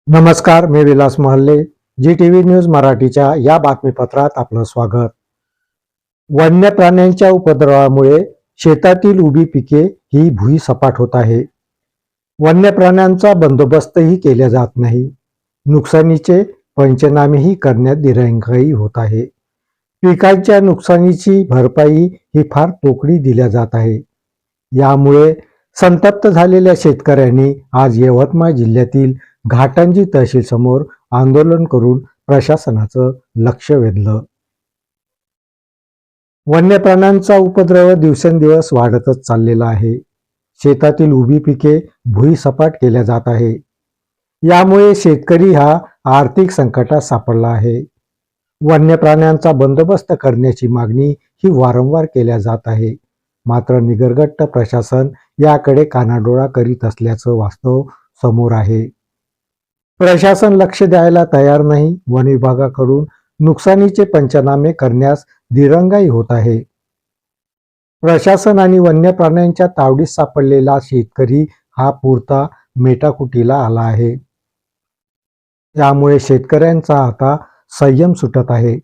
नमस्कार, मी विलास महल्ले. GTV news मराठीच्या या बातमीपत्रात आपलं स्वागत. वन्य प्राण्यांच्या उपद्रवामुळे शेतातील उभी पिके ही भुईसपाट होत आहे. वन्य प्राण्यांचा बंदोबस्तही केला जात नाही. नुकसानीचे पंचनामेही करण्यात दिरंगाई होत आहे. पिकांच्या नुकसानीची भरपाई ही फार तोकडी दिल्या जात आहे. यामुळे संतप्त झालेल्या शेतकऱ्यांनी आज यवतमाळ जिल्ह्यातील घाटंजी तहसील समोर आंदोलन करून प्रशासनाचं लक्ष वेधलं. वन्य प्राण्यांचा उपद्रव दिवसेंदिवस वाढतच चाललेला आहे. शेतातील उभी पिके भुईसपाट केल्या जात आहे. यामुळे शेतकरी हा आर्थिक संकटात सापडला आहे. वन्य प्राण्यांचा बंदोबस्त करण्याची मागणी ही वारंवार केल्या जात आहे. मात्र निगरगट्ट प्रशासन याकडे कानाडोळा करीत असल्याचं वास्तव समोर आहे. प्रशासन लक्ष द्यायला तयार नाही. वन विभागाकडून नुकसानीचे पंचनामे करण्यास दिरंगाई होत आहे. प्रशासन आणि वन्य प्राण्यांच्या तावडीत सापडलेला शेतकरी हा पुरता मेटाकुटीला आला आहे. त्यामुळे शेतकऱ्यांचा आता संयम सुटत आहे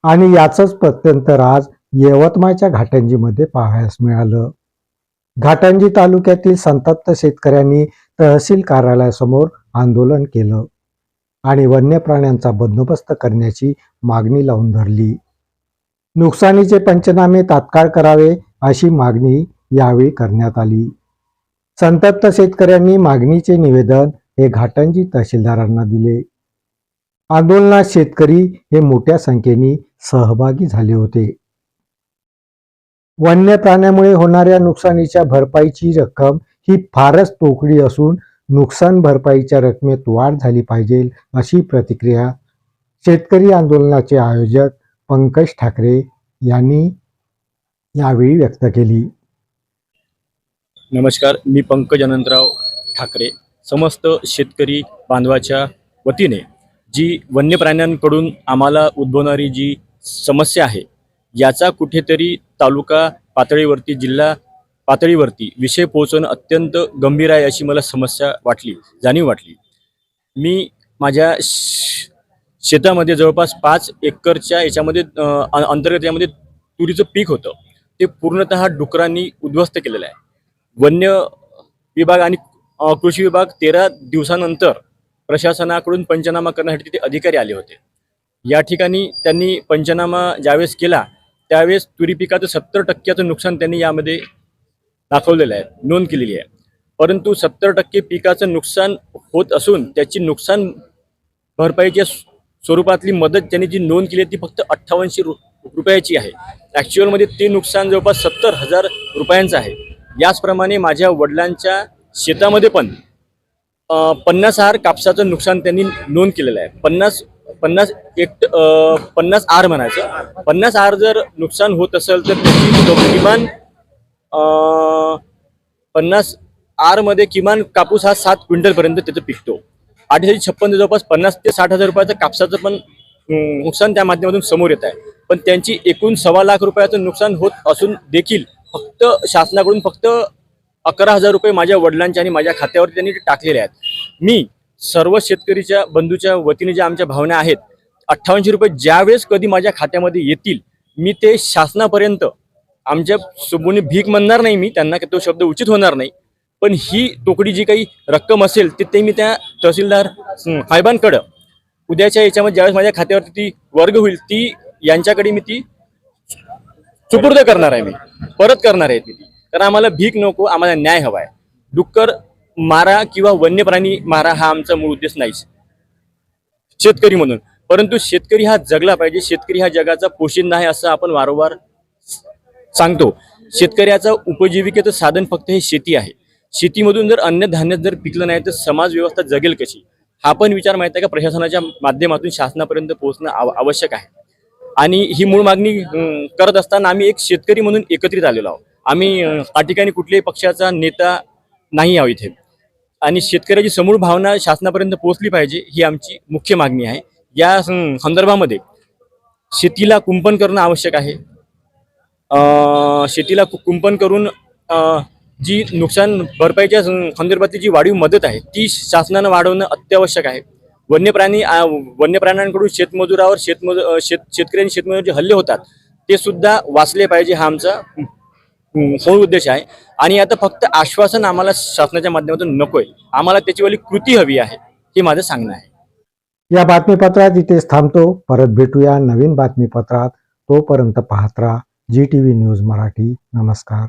आणि याचंच प्रत्यंतर आज यवतमाळच्या घाटंजीमध्ये पाहायला मिळालं. घाटंजी तालुक्यातील संतप्त शेतकऱ्यांनी तहसील कार्यालयासमोर आंदोलन केलं आणि वन्य प्राण्यांचा बंदोबस्त करण्याची मागणी लावून धरली. नुकसानीचे पंचनामे तात्काळ करावे अशी मागणी यावेळी करण्यात आली. संतप्त शेतकऱ्यांनी मागणीचे निवेदन हे घाटंजी तहसीलदारांना दिले. आंदोलनात शेतकरी हे मोठ्या संख्येने सहभागी झाले होते. वन्य प्राण्यामुळे होणाऱ्या नुकसानीच्या भरपाईची रक्कम ही फारच तोकडी असून नुकसान भरपाईच्या रकमेत वाढ झाली पाहिजे अशी प्रतिक्रिया शेतकरी आंदोलनाचे आयोजक पंकज ठाकरे यांनी यावेळी व्यक्त केली. नमस्कार, मी पंकज अनंतराव ठाकरे. समस्त शेतकरी बांधवाच्या वतीने जी वन्य प्राण्यांकडून आम्हाला उद्भवणारी जी समस्या आहे याचा कुठेतरी तालुका पातळीवरती, जिल्हा पातळीवरती विषय पोहोचवणं अत्यंत गंभीर आहे अशी मला समस्या वाटली, जाणीव वाटली. मी माझ्या शेतामध्ये जवळपास 5 एकरच्या याच्यामध्ये अंतर्गत यामध्ये तुरीचं पीक होतं. ते पूर्णतः डुकरांनी उद्ध्वस्त केलेलं आहे. वन्य विभाग आणि कृषी विभाग 13 दिवसानंतर प्रशासनाकडून पंचनामा करण्यासाठी तिथे अधिकारी आले होते. या ठिकाणी त्यांनी पंचनामा ज्यावेळेस केला त्यावेळेस तुरी पिकाचं 70% नुकसान त्यांनी यामध्ये दाखवलेलं आहे, नोंद केलेली आहे. परंतु 70% पिकाचं नुकसान होत असून त्याची नुकसान भरपाईच्या स्वरूपातली मदत त्यांनी जी नोंद केली ती फक्त 5800 रुपयाची आहे. ॲक्च्युअलमध्ये ते नुकसान जवळपास 70,000 रुपयांचं आहे. याचप्रमाणे माझ्या वडिलांच्या शेतामध्ये पण 50 आर कापसाचं नुकसान त्यांनी नोंद केलेलं आहे. 50 आर म्हणायचं. 50 आर जर नुकसान होत असेल तर त्याची किमान 50 आर मध्ये किमान कापूस हा 7 क्विंटलपर्यंत त्याचं पिकतो. 856 जवळपास 50 ते 60,000 रुपयाचं कापसाचं पण नुकसान त्या माध्यमातून समोर येत आहे. पण त्यांची एकूण 1.25 लाख रुपयाचं नुकसान होत असून देखील फक्त शासनाकडून फक्त 11,000 रुपये माझ्या वडिलांच्या आणि माझ्या खात्यावर त्यांनी टाकलेले आहेत. मी सर्व शेतकरीच्या बंधूच्या वतीने ज्या आमच्या भावना आहेत, 5800 रुपये ज्यावेळेस कधी माझ्या खात्यामध्ये येतील मी ते शासनापर्यंत, आमच्या सोबून भीक म्हणणार नाही, मी त्यांना तो शब्द उचित होणार नाही, पण ही तोकडी जी काही रक्कम असेल ते मी त्या तहसीलदार साहेबांकडं उद्याच्या याच्यामध्ये ज्यावेळेस माझ्या खात्यावरती ती वर्ग होईल ती यांच्याकडे मी ती सुपूर्द करणार आहे, मी परत करणार आहे ती. कारण आम्हाला भीक नको, आम्हाला न्याय हवा आहे. डुक्कर मारा किंवा वन्य प्राणी मारा हा आमचा मूळ उद्देश नाहीच शेतकरी म्हणून. परंतु शेतकरी हा जगला पाहिजे. शेतकरी हा जगाचा पोशिंदा आहे असं आपण वारंवार सांगतो. शेतकऱ्याचं उपजीविकेचं साधन फक्त हे शेती आहे. शेतीमधून जर अन्नधान्य जर पिकलं नाही तर समाज व्यवस्था जगेल कशी, हा पण विचार माहिती आहे का प्रशासनाच्या माध्यमातून शासनापर्यंत पोहोचणं आवश्यक आहे. आणि ही मूळ मागणी करत असताना आम्ही एक शेतकरी म्हणून एकत्रित आलेलो आहोत. आम्ही या ठिकाणी कुठल्याही पक्षाचा नेता नाही आहोत इथे. आणि शेतकऱ्याची समूळ भावना शासनापर्यंत पोहोचली पाहिजे ही आमची मुख्य मागणी आहे. या संदर्भामध्ये शेतीला कुंपण करणं आवश्यक आहे. शेतीला कुंपण करून जी नुकसान भरपाईच्या संदर्भातली जी वाढीव मदत आहे ती शासनानं वाढवणं अत्यावश्यक आहे. वन्यप्राण्यांकडून शेतमजुरावर शेतकरी आणि शेतमजुराचे हल्ले होतात ते सुद्धा वाचले पाहिजे, हा आमचा मूळ उद्देश आहे. आणि आता फक्त आश्वासन आम्हाला शासनाच्या माध्यमातून नकोय, आम्हाला त्याचीवाली कृती हवी आहे, हे माझं सांगणं आहे. या बातमीपत्रात इथेच थांबतो. परत भेटूया नवीन बातमीपत्रात. तोपर्यंत पाहत राहा GTV न्यूज मराठी. नमस्कार.